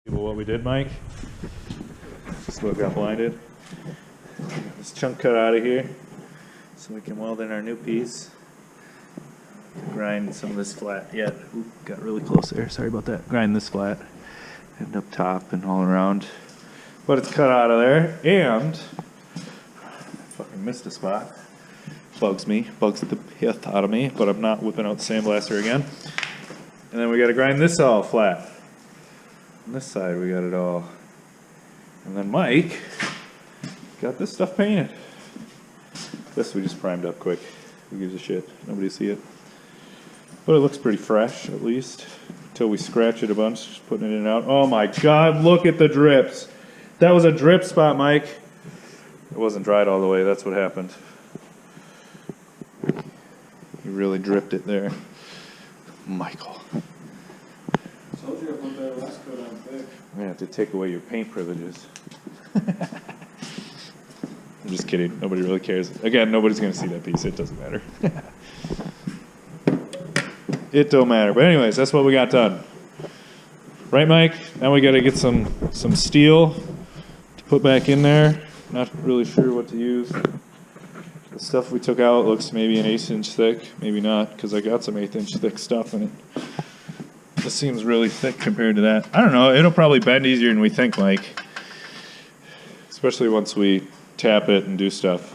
What we did, Mike. Just what got blinded. This chunk cut out of here, so we can weld in our new piece. Grind some of this flat. Yeah, got really close there. Sorry about that. Grind this flat, and up top and all around. But it's cut out of there, and I fucking missed a spot. Bugs the pith out of me. But I'm not whipping out the sandblaster again. And then we got to grind this all flat. On this side we got it all. And then Mike got this stuff painted. This we just primed up quick. Who gives a shit? Nobody see it. But it looks pretty fresh, at least. Until we scratch it a bunch, just putting it in and out. Oh my god, look at the drips. That was a drip spot, Mike. It wasn't dried all the way, that's what happened. You really dripped it there. Michael. Told you I put that last coat on thick. I'm gonna have to take away your paint privileges. I'm just kidding. Nobody really cares. Again, nobody's gonna see that piece. It doesn't matter. It don't matter. But anyways, that's what we got done. Right, Mike? Now we gotta get some steel to put back in there. Not really sure what to use. The stuff we took out looks maybe an 1/8 inch thick. Maybe not, because I got some 1/8 inch thick stuff in it. This seems really thick compared to that. I don't know. It'll probably bend easier than we think, Mike. Especially once we tap it and do stuff.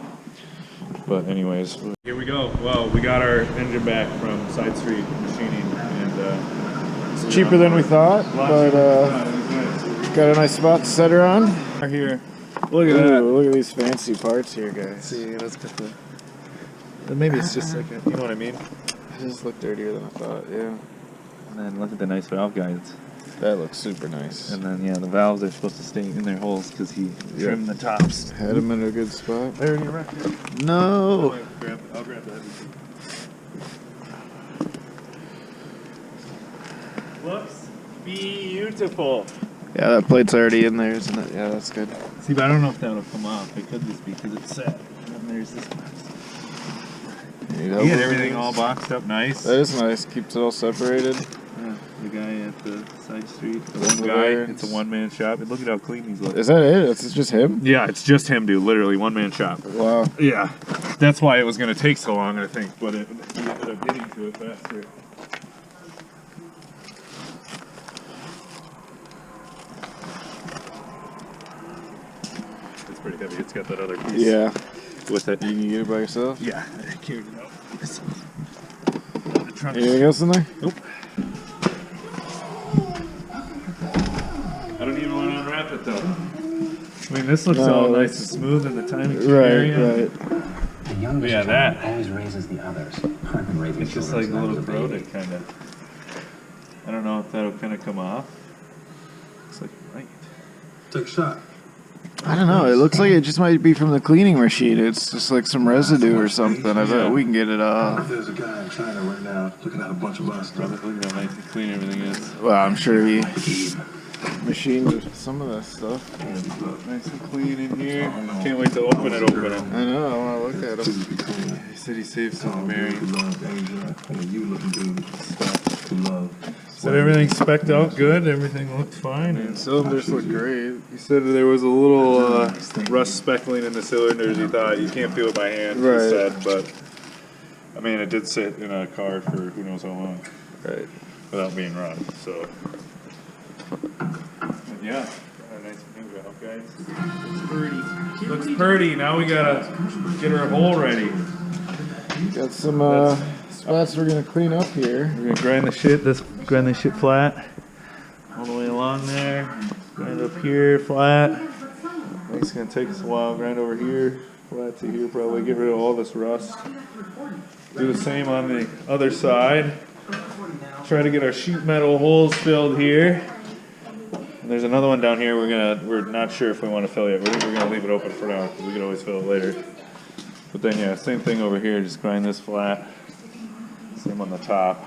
But anyways, here we go. Well, we got our engine back from Side Street Machining, and It's cheaper than we thought, but got a nice spot to set her on. Here, look at that. Look at these fancy parts here, guys. See, let's get the. Maybe it's just like you know what I mean. It just looked dirtier than I thought. Yeah. And then look at the nice valve guides. That looks super nice. And then, yeah, the valves are supposed to stay in their holes because he trimmed the tops. Had them in a good spot. There in your record. No. I'll grab that. Looks beautiful. Yeah, that plate's already in there, isn't it? Yeah, that's good. See, but I don't know if that'll come off. It could just be because it's set. And then there's this box. You get everything all boxed up nice. That is nice. Keeps it all separated. Yeah, the guy at the side street. The one guy. It's a one-man shop. And look at how clean he's looking. Is that it? It's just him? Yeah, it's just him, dude. Literally one-man shop. Wow. Yeah. That's why it was going to take so long, I think. But he ended up getting to it faster. It's pretty heavy. It's got that other piece. Yeah. With it. You can get it by yourself? Yeah. I carried it out. Anything else in there? Nope. I don't even want to unwrap it though. I mean, this looks all nice and smooth in the timing. Right. The youngest Yeah, child that. always raises the others. I've been raising It's just children like a since I was little a baby. throated kind of. I don't know if that'll kind of come off. Looks like it might. Take a shot. I don't know. It looks like it just might be from the cleaning machine. It's just like some residue or something. I bet we can get it off. There's a guy in China right now looking at a bunch of us. Look at how nice and clean everything is. Well, I'm sure he machined some of that stuff. Nice and clean in here. Can't wait to open it. I know. I want to look at him. He said he saved some bearings. Said everything spec'd out good. Everything looked fine. And Cylinders look great. he said there was a little rust speckling in the cylinders. He thought you can't feel it by hand. He Right. said, but I mean, it did sit in a car for who knows how long. Right. Without being run, so. But yeah, got a nice new valve, guys. Looks pretty. Now we gotta get our hole ready. Got some spots we're gonna clean up here. We're gonna grind this shit flat. All the way along there. Grind up here, flat. I think it's gonna take us a while. Grind over here, flat to here, probably get rid of all this rust. Do the same on the other side. Try to get our sheet metal holes filled here. And there's another one down here. We're not sure if we want to fill yet. We're gonna leave it open for now because we can always fill it later. But then yeah, same thing over here. Just grind this flat. Same on the top.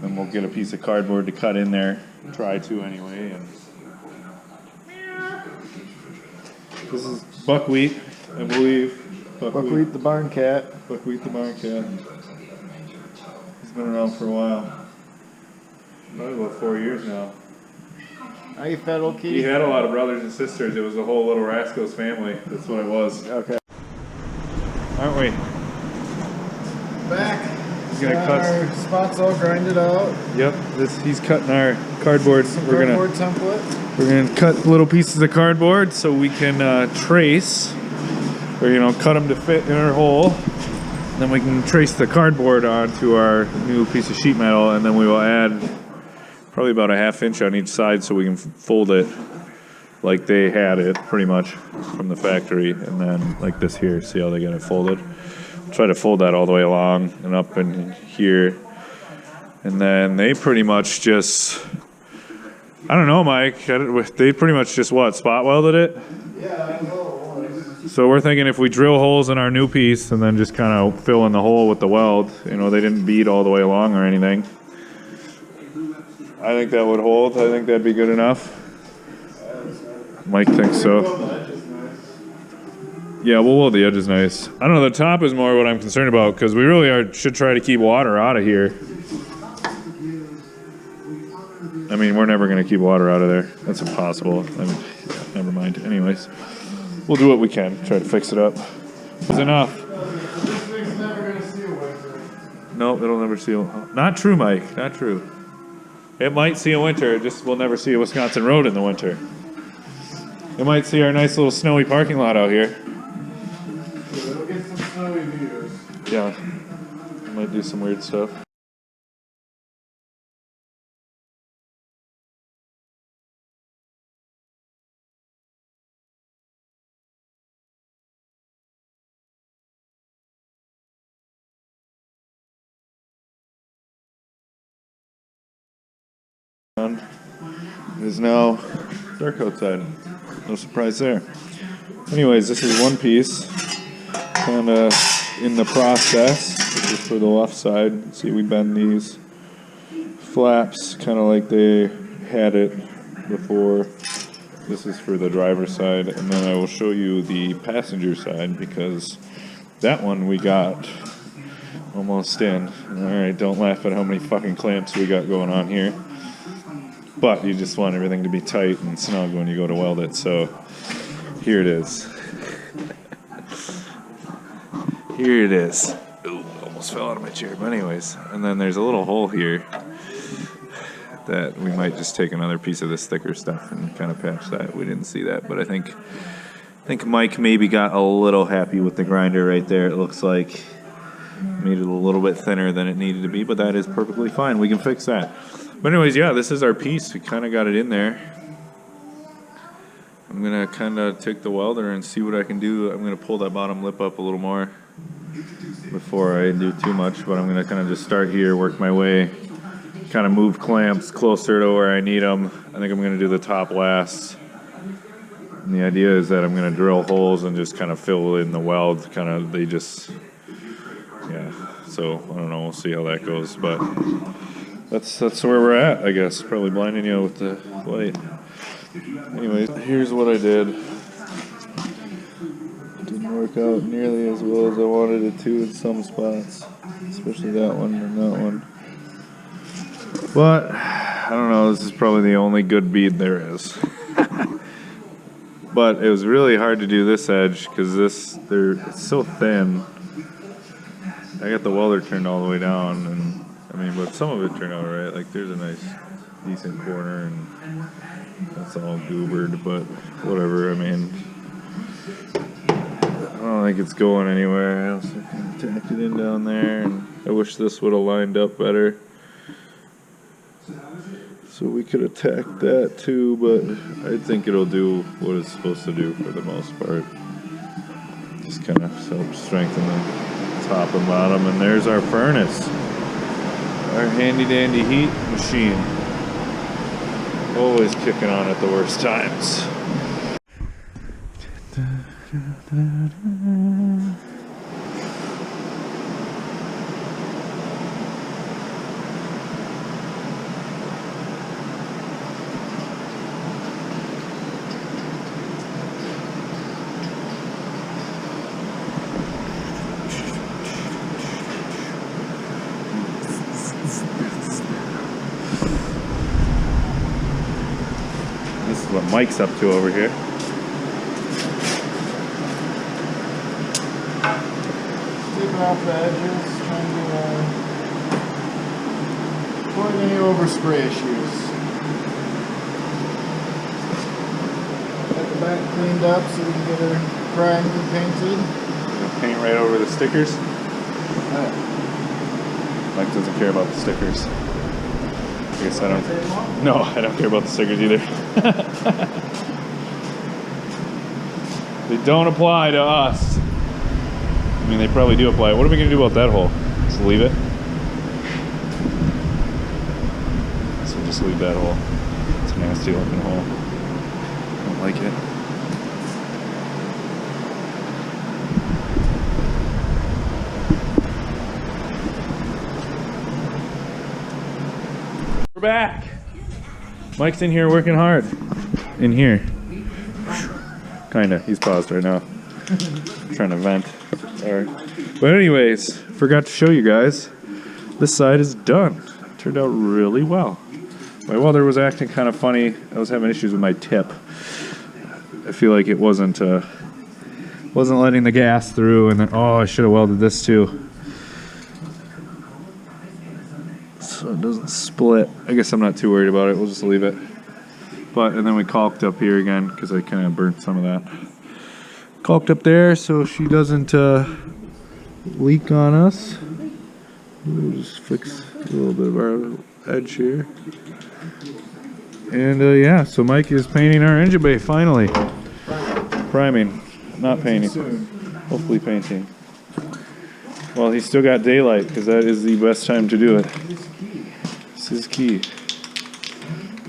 Then we'll get a piece of cardboard to cut in there. Try to anyway. And this is buckwheat, I believe. Buckwheat the barn cat. Buckwheat the barn cat. He's been around for a while. Probably about 4 years now. Are you Federal Key? He had a lot of brothers and sisters. It was a whole Little Rascals family. That's what it was. Okay. Aren't we? Back. He's gonna cut. Our spots all grinded out. Yep. He's cutting our cardboard. Cardboard template. We're gonna cut little pieces of cardboard so we can trace, or cut them to fit in our hole. Then we can trace the cardboard onto our new piece of sheet metal, and then we will add probably about a 1/2 inch on each side so we can fold it like they had it pretty much from the factory, and then like this here. See how they got it folded? Try to fold that all the way along and up in here, and then they pretty much just, I don't know, Mike. They pretty much just spot welded it. Yeah, I know. So we're thinking if we drill holes in our new piece and then just kind of fill in the hole with the weld, they didn't bead all the way along or anything. I think that would hold. I think that'd be good enough. Mike thinks so. Yeah, we'll weld the edges nice. I don't know, the top is more what I'm concerned about because we really should try to keep water out of here. I mean, we're never going to keep water out of there. That's impossible. I mean, never mind. Anyways, we'll do what we can. Try to fix it up. It's enough. This thing's never going to seal winter. Nope, it'll never seal. Not true, Mike. Not true. It might see a winter. It just will never see a Wisconsin road in the winter. It might see our nice little snowy parking lot out here. It'll get some snowy views. Yeah. It might do some weird stuff. It is now dark outside. No surprise there. Anyways, this is one piece, kind of in the process. This is for the left side. See, we bend these flaps kind of like they had it before. This is for the driver's side, and then I will show you the passenger side because that one we got almost in. All right, don't laugh at how many fucking clamps we got going on here. But you just want everything to be tight and snug when you go to weld it, so here it is. Here it is. Ooh, almost fell out of my chair, but anyways. And then there's a little hole here that we might just take another piece of this thicker stuff and kind of patch that. We didn't see that, but I think Mike maybe got a little happy with the grinder right there. It looks like made it a little bit thinner than it needed to be, but that is perfectly fine. We can fix that. But anyways, yeah, this is our piece. We kind of got it in there. I'm going to kind of take the welder and see what I can do. I'm going to pull that bottom lip up a little more before I do too much, but I'm going to kind of just start here, work my way, kind of move clamps closer to where I need them. I think I'm going to do the top last. And the idea is that I'm going to drill holes and just kind of fill in the weld. Yeah, so I don't know. We'll see how that goes, but that's where we're at, I guess. Probably blinding you with the light. Anyways, here's what I did. It didn't work out nearly as well as I wanted it to in some spots, especially that one and that one. But I don't know. This is probably the only good bead there is. But it was really hard to do this edge because it's so thin. I got the welder turned all the way down, and but some of it turned out right. Like there's a nice, decent corner, and that's all goobered, but whatever. I don't think it's going anywhere. I also kind of tacked it in down there, and I wish this would have lined up better. So we could attack that too, but I think it'll do what it's supposed to do for the most part. Just kind of help strengthen the top and bottom, and there's our furnace. Our handy dandy heat machine. Always kicking on at the worst times. This is what Mike's up to over here. Taking off the edges, trying to avoid any overspray issues. Got the back cleaned up so we can get her primed and painted. Gonna paint right over the stickers. Mike doesn't care about the stickers. I guess I don't. No, I don't care about the stickers either. They don't apply to us. I mean, they probably do apply. What are we gonna do about that hole? Just leave it? So we'll just leave that hole. It's a nasty looking hole. I don't like it. We're back. Mike's in here working hard. In here. Kinda. He's paused right now. Trying to vent. Alright. But anyways, forgot to show you guys. This side is done. Turned out really well. My welder was acting kind of funny. I was having issues with my tip. I feel like it wasn't letting the gas through, and then I should have welded this too. So it doesn't split. I guess I'm not too worried about it. We'll just leave it. And then we caulked up here again because I kind of burnt some of that. Caulked up there so she doesn't leak on us. We'll just fix a little bit of our edge here. And yeah, so Mike is painting our engine bay finally. Priming, not painting. Hopefully painting. Well, he's still got daylight because that is the best time to do it. This is key.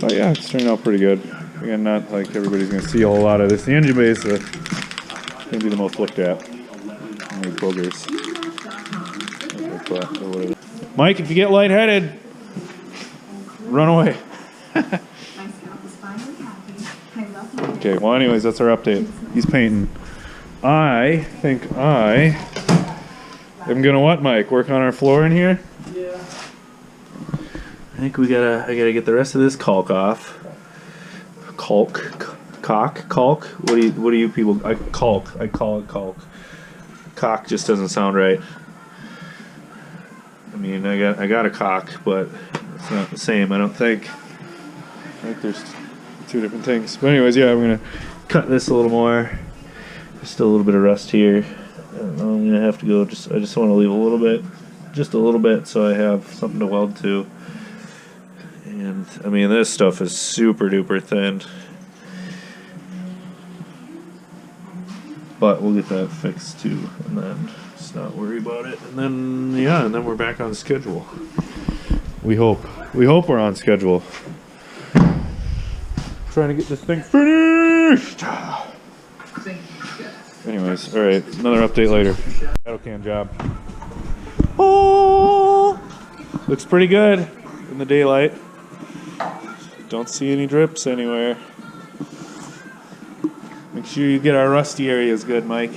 But yeah, it's turning out pretty good. Again, not like everybody's going to see a whole lot of this. The engine bay is going to be the most looked at. Any boogers. Mike, if you get lightheaded, run away. Okay, well anyways, that's our update. He's painting. I think I am gonna what, Mike? Work on our floor in here? Yeah. I think I gotta get the rest of this caulk off. Caulk? What do you people, I call it caulk. Caulk just doesn't sound right. I mean, I got a caulk, but it's not the same, I don't think. I think there's two different things. But anyways, yeah, I'm gonna cut this a little more. There's still a little bit of rust here. I don't know, I'm gonna have to go, I just want to leave a little bit, just a little bit, so I have something to weld to. And I mean, this stuff is super duper thin. But we'll get that fixed too, and then just not worry about it. And then, yeah, and then we're back on schedule. We hope we're on schedule. Trying to get this thing finished. Anyways, all right, another update later. Battle can job. Oh, looks pretty good in the daylight. Don't see any drips anywhere. Make sure you get our rusty areas good, Mike.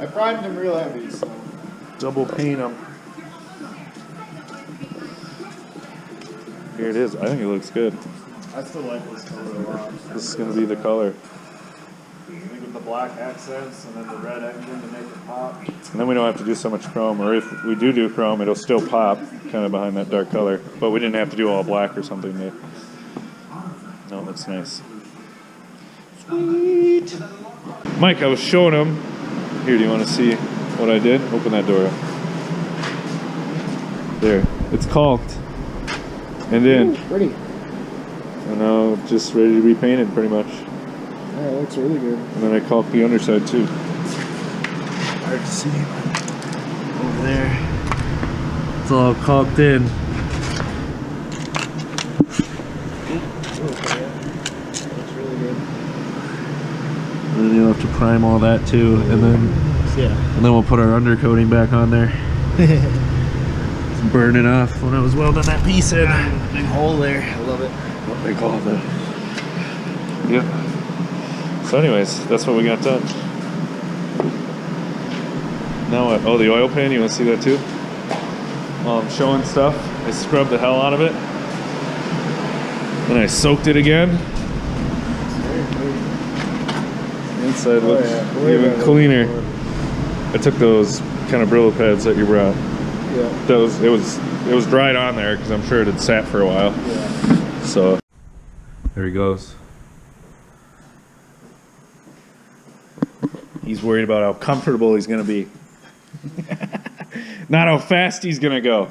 I primed them real heavy, so. Double paint them. Here it is. I think it looks good. I still like this color a lot. This is going to be the color. I think with the black accents and then the red engine to make it pop. And then we don't have to do so much chrome, or if we do chrome, it'll still pop kind of behind that dark color. But we didn't have to do all black or something. No, it looks nice. Sweet. Mike, I was showing him. Here, do you want to see what I did? Open that door up. There, it's caulked. And in. Pretty. And now just ready to be painted pretty much. Yeah, it looks really good. And then I caulked the underside too. Hard to see, but over there. It's all caulked in. Looks really good. And then you'll have to prime all that too, and then we'll put our undercoating back on there. It's burning off when I was welding that piece in. Big hole there. I love it. What they call it. Yep. So anyways, that's what we got done. Now what? Oh, the oil pan, you want to see that too? While I'm showing stuff, I scrubbed the hell out of it. Then I soaked it again. inside looks Way even better. cleaner. I took those kind of Brillo pads that you brought. Yeah. It was dried on there because I'm sure it had sat for a while. Yeah. So there he goes. He's worried about how comfortable he's gonna be. Not how fast he's gonna go.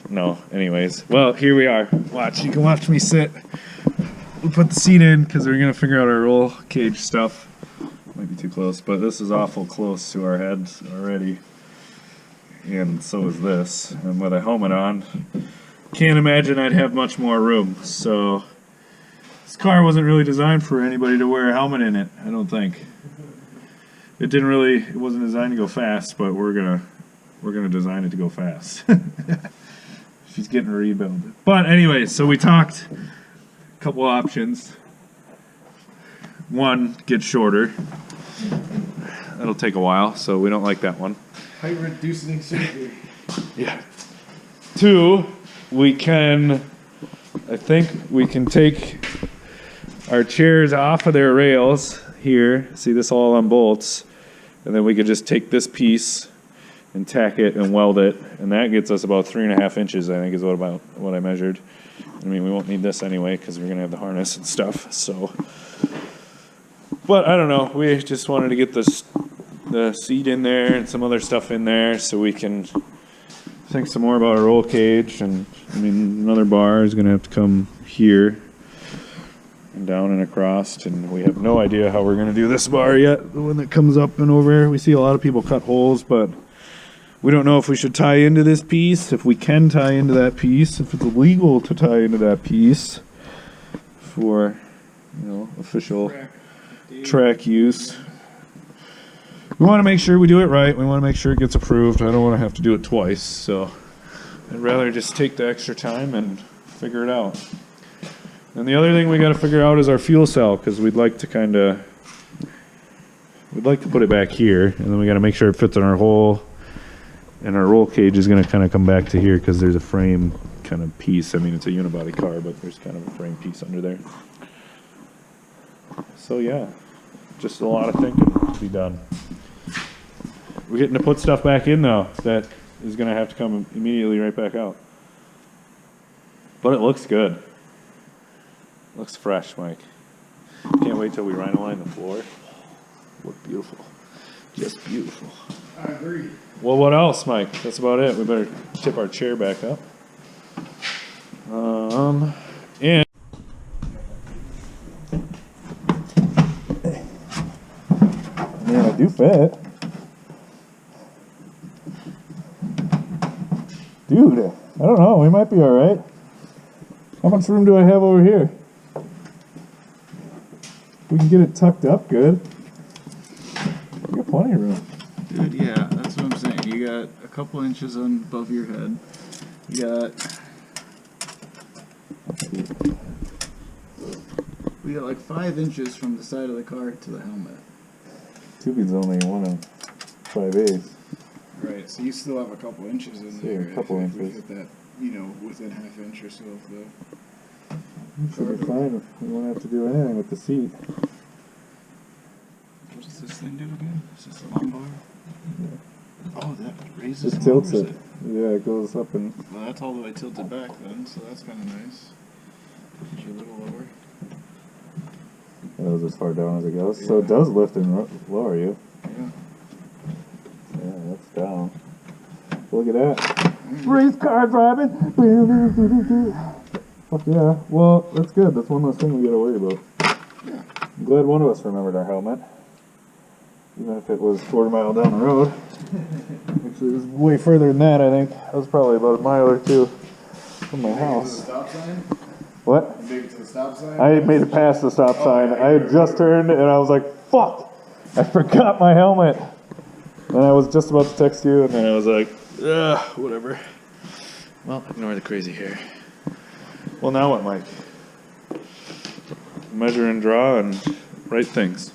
No, anyways. Well, here we are. Watch, you can watch me sit. We'll put the seat in because we're gonna figure out our roll cage stuff. Might be too close, but this is awful close to our heads already. And so is this. And with a helmet on, can't imagine I'd have much more room. So this car wasn't really designed for anybody to wear a helmet in it, I don't think. It wasn't designed to go fast, but we're gonna design it to go fast. She's getting a rebuild. But anyway, so we talked a couple options. One, get shorter. That'll take a while, so we don't like that one. Height reducing surgery. Yeah. Two, I think we can take our chairs off of their rails here. See this all on bolts. And then we could just take this piece and tack it and weld it. And that gets us about 3.5 inches, I think is what I measured. I mean, we won't need this anyway because we're going to have the harness and stuff. So, but I don't know. We just wanted to get the seat in there and some other stuff in there so we can think some more about our roll cage. And I mean, another bar is going to have to come here and down and across, and we have no idea how we're going to do this bar yet. The one that comes up and over, we see a lot of people cut holes, but we don't know if we should tie into this piece, if we can tie into that piece, if it's legal to tie into that piece for, official track use. We want to make sure we do it right. We want to make sure it gets approved. I don't want to have to do it twice, so I'd rather just take the extra time and figure it out. And the other thing we got to figure out is our fuel cell, because we'd like to put it back here, and then we got to make sure it fits in our hole. And our roll cage is going to kind of come back to here because there's a frame kind of piece. I mean, it's a unibody car, but there's kind of a frame piece under there. So yeah, just a lot of thinking to be done. We're getting to put stuff back in though that is going to have to come immediately right back out. But it looks good. Looks fresh, Mike. Can't wait till we rhino-line the floor. Look beautiful. Just beautiful. I agree. Well, what else, Mike? That's about it. We better tip our chair back up. And man, I do fit. Dude, I don't know. We might be all right. How much room do I have over here? We can get it tucked up good. We got plenty of room. Dude, yeah, that's what I'm saying. You got a couple inches above your head. You got... We got like 5 inches from the side of the car to the helmet. Tubi's only 1 5/8. Right, so you still have a couple inches in Yeah, there. a couple if we inches. hit that, within half inch or so of the... Should be fine. We won't have to do anything with the seat. What does this thing do again? Is this a lumbar? Oh, that raises It and tilts lowers it. Yeah, it goes up and Well, that's all the way tilted back then, so that's kind of nice. Pushes you a little lower. it goes as far down as it goes. So it does lift and lower you. Yeah. Yeah, that's down. Look at that. Race car driving. Fuck yeah. Well, that's good. That's one less thing we gotta worry about. Yeah. I'm glad one of us remembered our helmet. Even if it was 4 mile down the road. Actually, it was way further than that, I think. That was probably about 1 mile or 2 from my house. Stop sign? What? You made it to the stop sign? I made it past the stop sign. I had just turned and I was like, fuck! I forgot my helmet! And I was just about to text you and then I was like, ugh, whatever. Well, ignore the crazy hair. Well, now what, Mike? Measure and draw and write things.